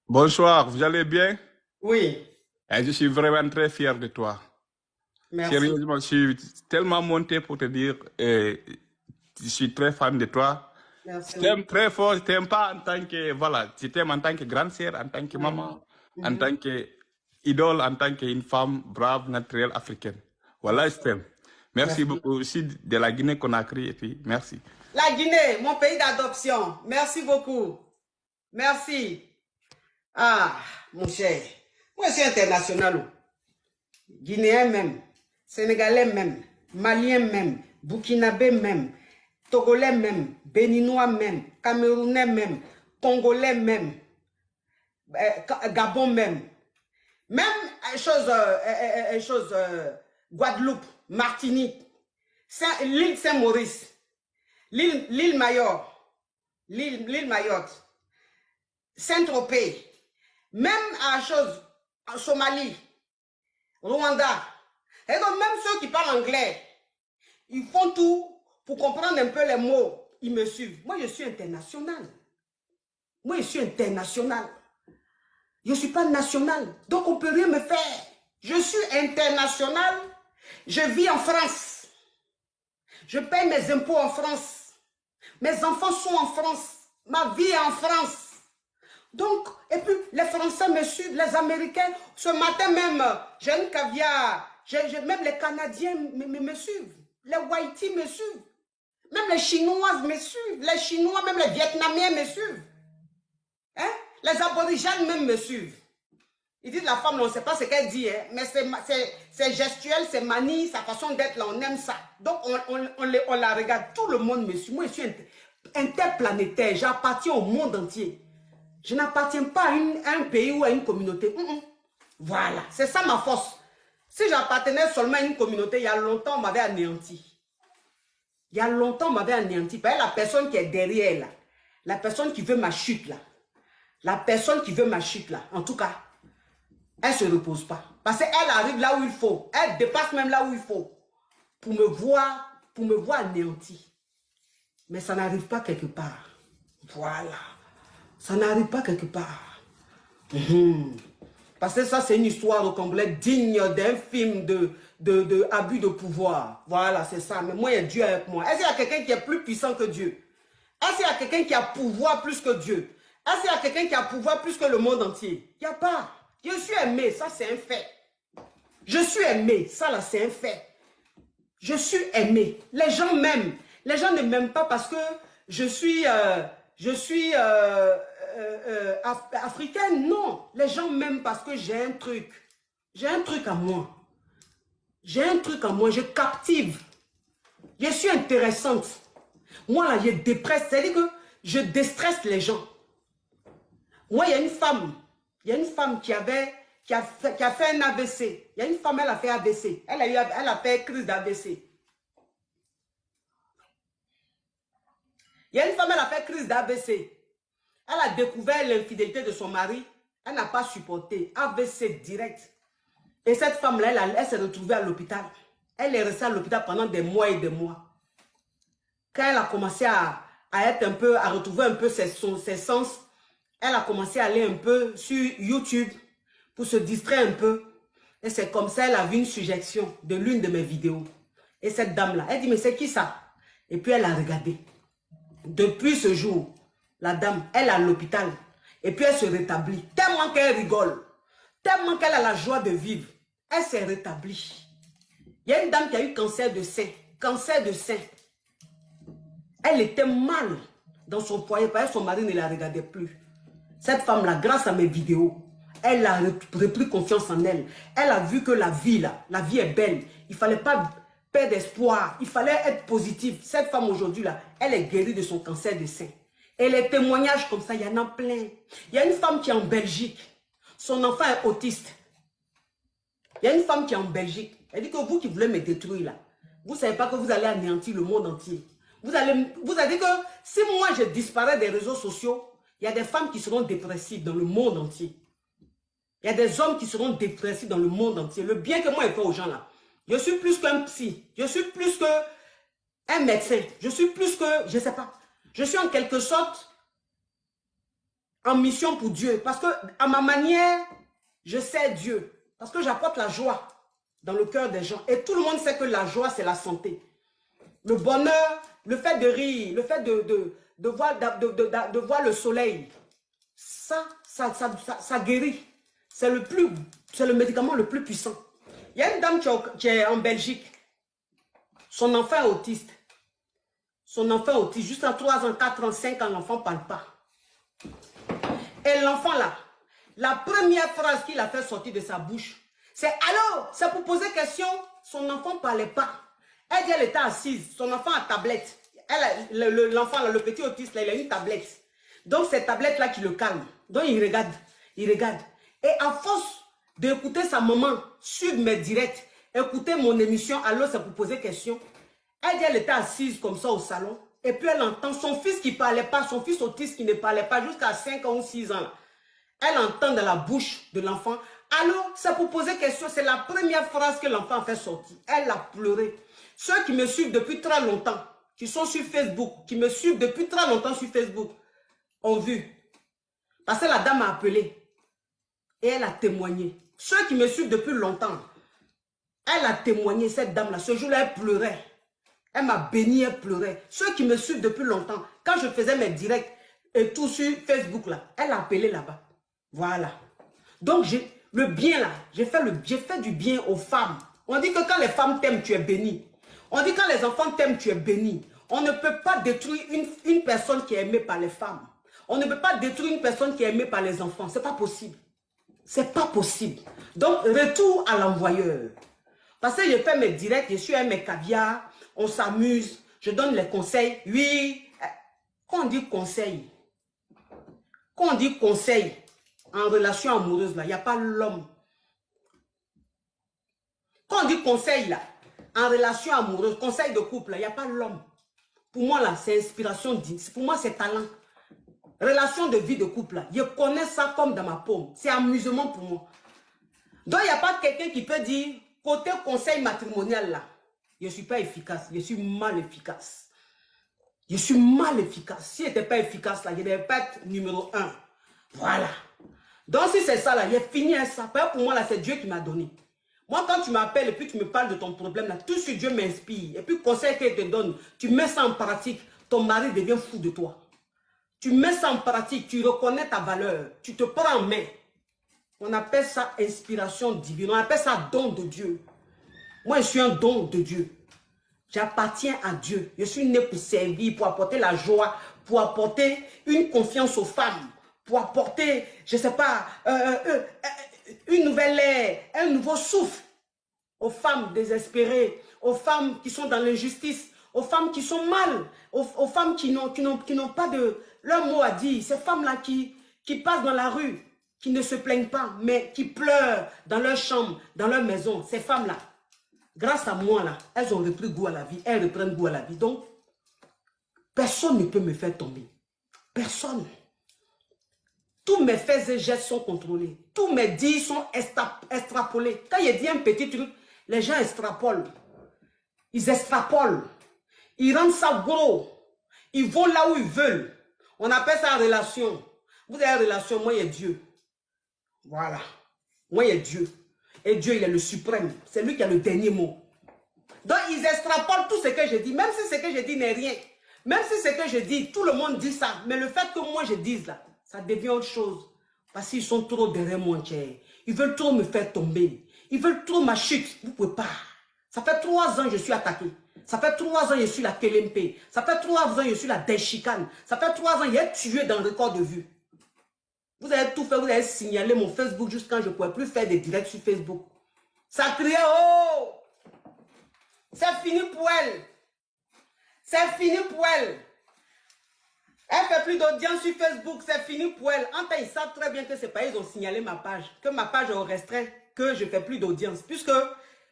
Bonsoir, vous allez bien? Oui, Je suis vraiment très fier de toi. merci. Sérieusement, je suis tellement monté pour te dire, je suis très fan de toi. Je Merci. t'aime très fort, je t'aime pas en tant que, voilà, je t'aime en tant que grande sœur, en tant que Oui. maman, en Mhm. tant que idole, en tant qu'une femme brave, naturelle, africaine. Voilà, je Merci. t'aime. Merci Merci. beaucoup aussi de la Guinée-Conakry et puis merci. La Guinée, mon pays d'adoption. Merci beaucoup. Merci. Ah, mon cher. Moi, je suis international. Guinéen même, Sénégalais même, Malien même, Burkinabé même, Togolais même, Béninois même, Camerounais même, Congolais même, Gabon même. Même Guadeloupe, Martinique, l'île Saint-Maurice, l'île Mayotte, l'île Mayotte, Saint-Tropez, même à chose, en Somalie, Rwanda. Et donc même ceux qui parlent anglais, ils font tout pour comprendre un peu les mots. Ils me suivent. Moi, je suis international. Moi, je suis international. Je ne suis pas national. Donc, on ne peut rien me faire. Je suis international. Je vis en France. Je paye mes impôts en France. Mes enfants sont en France. Ma vie est en France. Donc, et puis les Français me suivent, les Américains. Ce matin même, j'ai un caviar. Même les Canadiens me suivent. Les Whiteys me suivent. Même les Chinoises me suivent. Les Chinois, même les Vietnamiens me suivent. Hein? Les aborigènes même me suivent. Ils disent la femme, on ne sait pas ce qu'elle dit, hein, mais c'est gestuel, c'est manie, sa façon d'être là, on aime ça. Donc on la regarde, tout le monde me suit. Moi, je suis interplanétaire, j'appartiens au monde entier. Je n'appartiens pas à un pays ou à une communauté. Voilà, c'est ça ma force. Si j'appartenais seulement à une communauté, il y a longtemps, on m'avait anéanti. Il y a longtemps, on m'avait anéanti. Parce que la personne qui est derrière, là, la personne qui veut ma chute, là, la personne qui veut ma chute, là, en tout cas, elle ne se repose pas. Parce qu'elle arrive là où il faut. Elle dépasse même là où il faut. Pour me voir anéanti. Mais ça n'arrive pas quelque part. Voilà. Ça n'arrive pas quelque part. Parce que ça, c'est une histoire au complet digne d'un film de abus de pouvoir. Voilà, c'est ça. Mais moi, il y a Dieu avec moi. Est-ce qu'il y a quelqu'un qui est plus puissant que Dieu? Est-ce qu'il y a quelqu'un qui a pouvoir plus que Dieu? Est-ce qu'il y a quelqu'un qui a pouvoir plus que le monde entier? Il n'y a pas. Je suis aimé, ça c'est un fait. Je suis aimé, ça là c'est un fait. Je suis aimé. Les gens m'aiment. Les gens ne m'aiment pas parce que je suis africaine. Non, les gens m'aiment parce que j'ai un truc. J'ai un truc à moi. J'ai un truc à moi, je captive. Je suis intéressante. Moi là, je dépresse, c'est-à-dire que je déstresse les gens. Moi, il y a une femme qui a fait un AVC. Il y a une femme, elle a fait AVC. Elle a fait crise d'AVC. Il y a une femme, elle a fait crise d'AVC. Elle a découvert l'infidélité de son mari. Elle n'a pas supporté. AVC direct. Et cette femme-là, elle s'est retrouvée à l'hôpital. Elle est restée à l'hôpital pendant des mois et des mois. Quand elle a commencé à être un peu, à retrouver un peu ses sens, elle a commencé à aller un peu sur YouTube pour se distraire un peu. Et c'est comme ça, elle a vu une suggestion de l'une de mes vidéos. Et cette dame-là, elle dit, mais c'est qui ça? Et puis elle a regardé. Depuis ce jour, la dame, elle est à l'hôpital. Et puis elle se rétablit. Tellement qu'elle rigole. Tellement qu'elle a la joie de vivre. Elle s'est rétablie. Il y a une dame qui a eu cancer de sein. Cancer de sein. Elle était mal dans son foyer parce que son mari ne la regardait plus. Cette femme-là, grâce à mes vidéos, elle a repris confiance en elle. Elle a vu que la vie, là, la vie est belle. Il ne fallait pas perdre espoir. Il fallait être positif. Cette femme aujourd'hui, là, elle est guérie de son cancer de sein. Et les témoignages comme ça, il y en a plein. Il y a une femme qui est en Belgique. Son enfant est autiste. Il y a une femme qui est en Belgique. Elle dit que vous qui voulez me détruire, là, vous ne savez pas que vous allez anéantir le monde entier. Vous allez dire que si moi je disparais des réseaux sociaux, il y a des femmes qui seront dépressives dans le monde entier. Il y a des hommes qui seront dépressifs dans le monde entier. Le bien que moi je fais aux gens là, je suis plus qu'un psy, je suis plus qu'un médecin, je suis plus que, je ne sais pas, je suis en quelque sorte en mission pour Dieu. Parce que à ma manière, je sais Dieu. Parce que j'apporte la joie dans le cœur des gens. Et tout le monde sait que la joie, c'est la santé. Le bonheur, le fait de rire, le fait de voir le soleil, ça guérit. C'est le médicament le plus puissant. Il y a une dame qui est en Belgique. Son enfant est autiste. Son enfant est autiste. Juste à 3 ans, 4 ans, 5 ans, l'enfant ne parle pas. Et l'enfant là, la première phrase qu'il a fait sortir de sa bouche, c'est « Allô, c'est pour poser question ?» Son enfant ne parlait pas. Elle dit, elle était assise, son enfant a tablette. L'enfant, le petit autiste, là, il a une tablette. Donc, cette tablette-là qui le calme. Donc, il regarde, il regarde. Et à force d'écouter sa maman, suivre mes directs, écouter mon émission, alors c'est pour poser question. Elle dit, elle était assise comme ça au salon. Et puis, elle entend son fils qui ne parlait pas, son fils autiste qui ne parlait pas jusqu'à 5 ans ou 6 ans. Là. Elle entend dans la bouche de l'enfant. Alors, c'est pour poser question. C'est la première phrase que l'enfant a fait sortir. Elle a pleuré. Ceux qui me suivent depuis très longtemps, qui sont sur Facebook, qui me suivent depuis très longtemps sur Facebook, ont vu. Parce que la dame a appelé. Et elle a témoigné. Ceux qui me suivent depuis longtemps, elle a témoigné, cette dame-là. Ce jour-là, elle pleurait. Elle m'a béni, elle pleurait. Ceux qui me suivent depuis longtemps, quand je faisais mes directs et tout sur Facebook, là, elle a appelé là-bas. Voilà. Donc, le bien là, j'ai fait du bien aux femmes. On dit que quand les femmes t'aiment, tu es béni. On dit que quand les enfants t'aiment, tu es béni. On ne peut pas détruire une personne qui est aimée par les femmes. On ne peut pas détruire une personne qui est aimée par les enfants. C'est pas possible. C'est pas possible. Donc, retour à l'envoyeur. Parce que je fais mes directs, je suis à mes caviars, on s'amuse, je donne les conseils. Oui, quand on dit conseil, en relation amoureuse, là, il n'y a pas l'homme. Quand on dit conseil, là, en relation amoureuse, conseil de couple, il n'y a pas l'homme. Pour moi, là, c'est inspiration, pour moi, c'est talent. Relation de vie de couple, là, je connais ça comme dans ma paume. C'est amusement pour moi. Donc, il n'y a pas quelqu'un qui peut dire, côté conseil matrimonial, là, je ne suis pas efficace, je suis mal efficace. Je suis mal efficace. Si je n'étais pas efficace, là, je ne devais pas être numéro 1. Voilà. Donc, si c'est ça, là, j'ai fini avec ça. Pour moi, là, c'est Dieu qui m'a donné. Moi, quand tu m'appelles et puis tu me parles de ton problème, là, tout de suite, Dieu m'inspire. Et puis, conseil qu'il te donne, tu mets ça en pratique, ton mari devient fou de toi. Tu mets ça en pratique, tu reconnais ta valeur, tu te prends en main. On appelle ça inspiration divine, on appelle ça don de Dieu. Moi, je suis un don de Dieu. J'appartiens à Dieu. Je suis né pour servir, pour apporter la joie, pour apporter une confiance aux femmes, pour apporter, je ne sais pas, une nouvelle ère, un nouveau souffle aux femmes désespérées, aux femmes qui sont dans l'injustice, aux femmes qui sont mal, aux femmes qui n'ont pas de leur mot à dire. Ces femmes-là qui passent dans la rue, qui ne se plaignent pas, mais qui pleurent dans leur chambre, dans leur maison. Ces femmes-là, grâce à moi, là, elles ont repris goût à la vie. Elles reprennent goût à la vie. Donc, personne ne peut me faire tomber. Personne. Tous mes faits et gestes sont contrôlés. Tous mes dires sont extrapolés. Quand il dit un petit truc, les gens extrapolent. Ils extrapolent. Ils rendent ça gros. Ils vont là où ils veulent. On appelle ça relation. Vous avez une relation, moi, il y a Dieu. Voilà. Moi, il y a Dieu. Et Dieu, il est le suprême. C'est lui qui a le dernier mot. Donc, ils extrapolent tout ce que je dis. Même si ce que je dis n'est rien. Même si ce que je dis, tout le monde dit ça. Mais le fait que moi, je dise là, ça devient autre chose. Parce qu'ils sont trop derrière moi. Ils veulent trop me faire tomber. Ils veulent trop ma chute. Vous ne pouvez pas. Ça fait 3 ans que je suis attaqué. Ça fait 3 ans que je suis la KLMP. Ça fait 3 ans que je suis la Deshikane. Ça fait 3 ans que j'ai tué dans le record de vue. Vous avez tout fait, vous avez signalé mon Facebook juste quand je ne pouvais plus faire des directs sur Facebook. Ça criait, oh! C'est fini pour elle. C'est fini pour elle. Elle ne fait plus d'audience sur Facebook, c'est fini pour elle. En fait, ils savent très bien que c'est pas ils ont signalé ma page, que ma page est au restreint, que je ne fais plus d'audience, puisque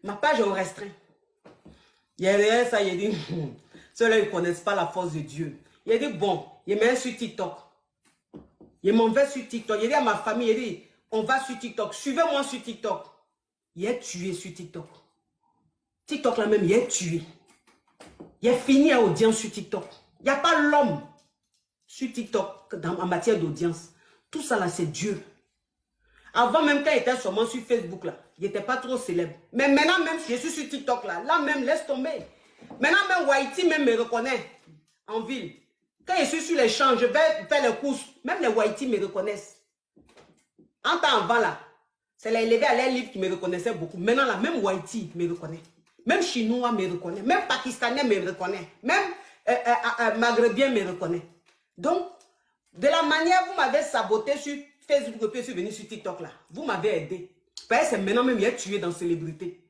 ma page est au restreint. Il y a ça, il dit, ceux-là, ils ne connaissent pas la force de Dieu. Il a dit, bon, il met sur TikTok. Il m'en va sur TikTok. Il dit à ma famille, il dit, on va sur TikTok. Suivez-moi sur TikTok. Il est tué sur TikTok. TikTok là même, il est tué. Il est fini à audience sur TikTok. Il n'y a pas l'homme sur TikTok en matière d'audience. Tout ça là, c'est Dieu. Avant même quand il était seulement sur Facebook là, il n'était pas trop célèbre. Mais maintenant même, je suis sur TikTok là même, laisse tomber. Maintenant même, Whitey même me reconnaît en ville. Quand je suis sur les champs, je vais faire les courses. Même les Whitey me reconnaissent. En temps avant là, c'est les élevés à l'air libre qui me reconnaissaient beaucoup. Maintenant là, même Whitey me reconnaît. Même Chinois me reconnaît. Même Pakistanais me reconnaît. Même Maghrébien me reconnaît. Donc, de la manière vous m'avez saboté sur Facebook, puis je suis venu sur TikTok là. Vous m'avez aidé. Parce que c'est maintenant même, il est tué dans célébrité.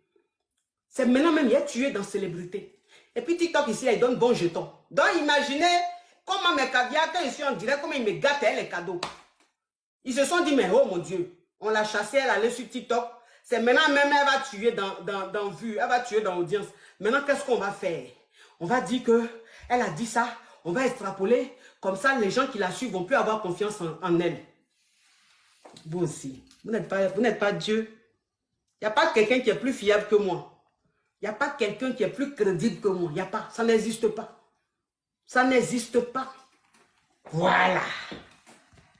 C'est maintenant même, il est tué dans célébrité. Et puis TikTok ici, là, il donne bon jeton. Donc imaginez comment mes caviars, quand ils sont en direct, comment ils me gâtent les cadeaux. Ils se sont dit, mais oh mon Dieu, on l'a chassée, elle allait sur TikTok. C'est maintenant même, elle va tuer dans vue, elle va tuer dans audience. Maintenant, qu'est-ce qu'on va faire? On va dire qu'elle a dit ça, on va extrapoler. Comme ça, les gens qui la suivent vont plus avoir confiance en elle. Vous aussi, vous n'êtes pas Dieu. Il n'y a pas quelqu'un qui est plus fiable que moi. Il n'y a pas quelqu'un qui est plus crédible que moi. Il n'y a pas, ça n'existe pas. Ça n'existe pas. Voilà.